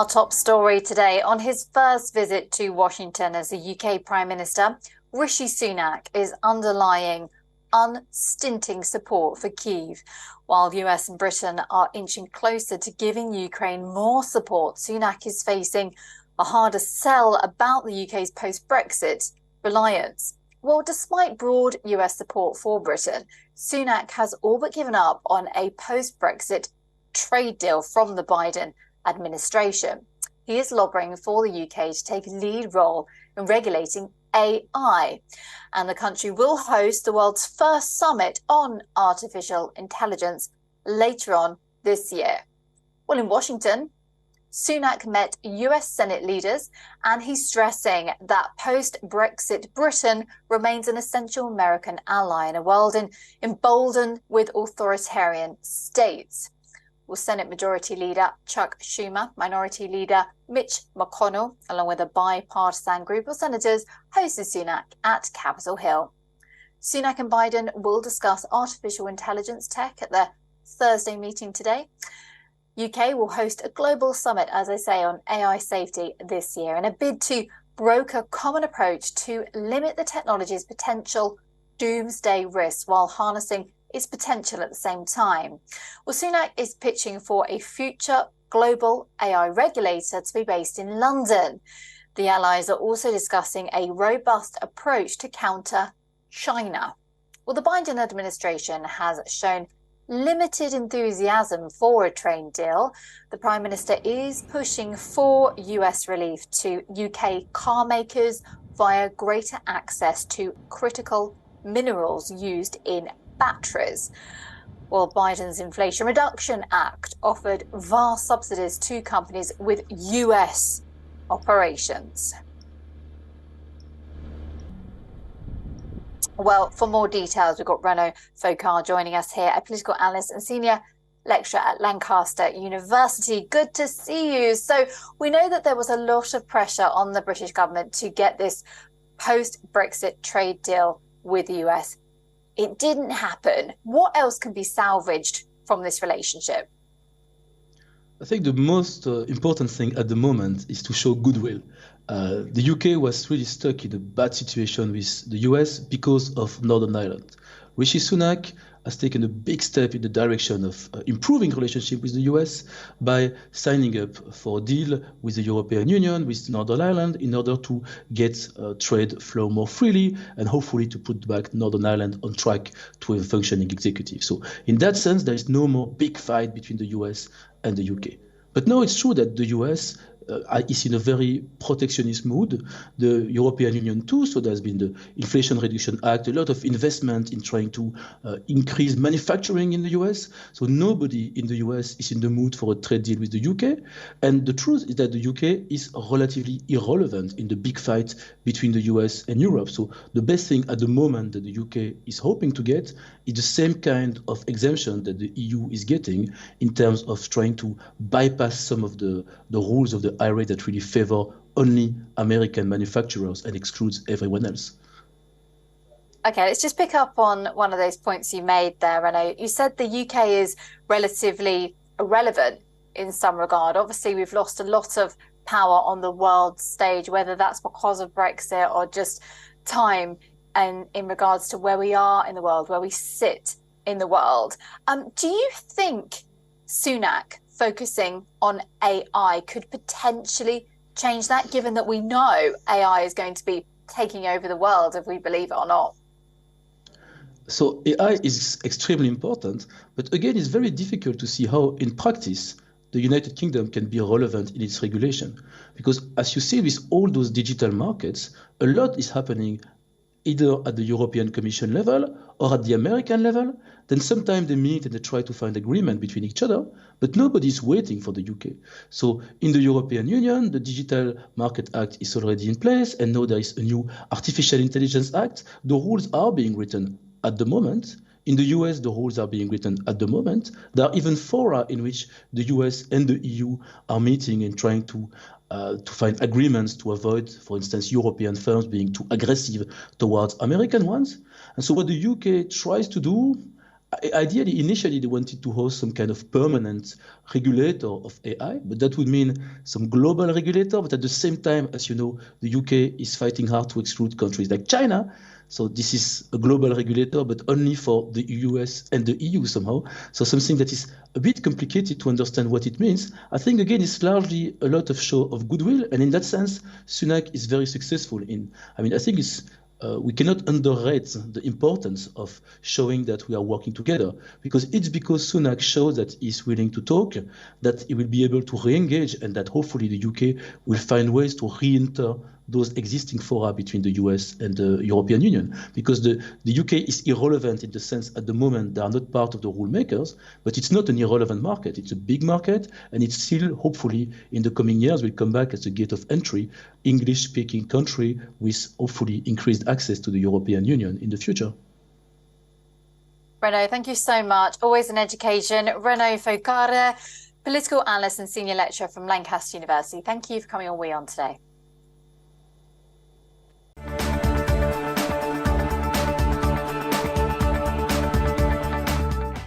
Our top story today: on his first visit to Washington as the UK Prime Minister, Rishi Sunak is underlying unstinting support for Kyiv. While US and Britain are inching closer to giving Ukraine more support, Sunak is facing a harder sell about the UK's post-Brexit reliance. Well, despite broad US support for Britain, Sunak has all but given up on a post-Brexit trade deal from the Biden administration. He is lobbying for the UK to take a lead role in regulating AI, and the country will host the world's first summit on artificial intelligence later on this year. Well, in Washington, Sunak met US Senate leaders, and he's stressing that post-Brexit Britain remains an essential American ally in a world emboldened with authoritarian states. Well, Senate Majority Leader Chuck Schumer, Minority Leader Mitch McConnell, along with a bipartisan group of senators, hosted Sunak at Capitol Hill. Sunak and Biden will discuss artificial intelligence tech at their Thursday meeting today. UK will host a global summit, as I say, on AI safety this year in a bid to broker a common approach to limit the technology's potential doomsday risks while harnessing its potential at the same time. Well, Sunak is pitching for a future global AI regulator to be based in London. The allies are also discussing a robust approach to counter China. Well, the Biden administration has shown limited enthusiasm for a trade deal. The Prime Minister is pushing for US relief to UK car makers via greater access to critical minerals used in batteries. Well, Biden's Inflation Reduction Act offered vast subsidies to companies with US operations. Well, for more details, we've got Renaud Faucard joining us here, a political analyst and senior lecturer at Lancaster University. Good to see you. So we know that there was a lot of pressure on the British government to get this post-Brexit trade deal with the US. It didn't happen. What else can be salvaged from this relationship? I think the most important thing at the moment is to show goodwill. The UK was really stuck in a bad situation with the US because of Northern Ireland. Rishi Sunak has taken a big step in the direction of improving relationship with the US by signing up for a deal with the European Union, with Northern Ireland, in order to get trade flow more freely and hopefully to put back Northern Ireland on track to a functioning executive. So in that sense, there is no more big fight between the US and the UK. But now it's true that the US is in a very protectionist mood, the European Union too, so there's been the Inflation Reduction Act, a lot of investment in trying to increase manufacturing in the US, so nobody in the US is in the mood for a trade deal with the UK, and the truth is that the UK is relatively irrelevant in the big fight between the US and Europe, so the best thing at the moment that the UK is hoping to get is the same kind of exemption that the EU is getting in terms of trying to bypass some of the rules of the IRA that really favor only American manufacturers and excludes everyone else. Okay, let's just pick up on one of those points you made there, Renaud. You said the UK is relatively irrelevant in some regard. Obviously, we've lost a lot of power on the world stage, whether that's because of Brexit or just time and in regards to where we are in the world, where we sit in the world. Do you think Sunak focusing on AI could potentially change that, given that we know AI is going to be taking over the world, if we believe it or not? So AI is extremely important, but again, it's very difficult to see how, in practice, the United Kingdom can be relevant in its regulation. Because as you see with all those digital markets, a lot is happening either at the European Commission level or at the American level. Then sometimes they meet and they try to find agreement between each other, but nobody's waiting for the UK. So in the European Union, the Digital Market Act is already in place, and now there is a new Artificial Intelligence Act. The rules are being written at the moment. In the US, the rules are being written at the moment. There are even fora in which the US and the EU are meeting and trying to find agreements to avoid, for instance, European firms being too aggressive towards American ones. And so what the UK tries to do, Ideally, initially, they wanted to host some kind of permanent regulator of AI, but that would mean some global regulator. But at the same time, as you know, the UK is fighting hard to exclude countries like China. So this is a global regulator, but only for the US and the EU somehow. So something that is a bit complicated to understand what it means. I think, again, it's largely a lot of show of goodwill. And in that sense, Sunak is very successful I think we cannot underrate the importance of showing that we are working together, because Sunak shows that he's willing to talk, that he will be able to re-engage, and that hopefully the UK will find ways to re-enter those existing fora between the US and the European Union. Because the UK is irrelevant in the sense at the moment they are not part of the rule makers, but it's not an irrelevant market. It's a big market, and it's still, hopefully, in the coming years, will come back as a gate of entry, English-speaking country with hopefully increased access to the European Union in the future. Renaud, thank you so much. Always an education. Renaud Faucade, political analyst and senior lecturer from Lancaster University. Thank you for coming on WION today.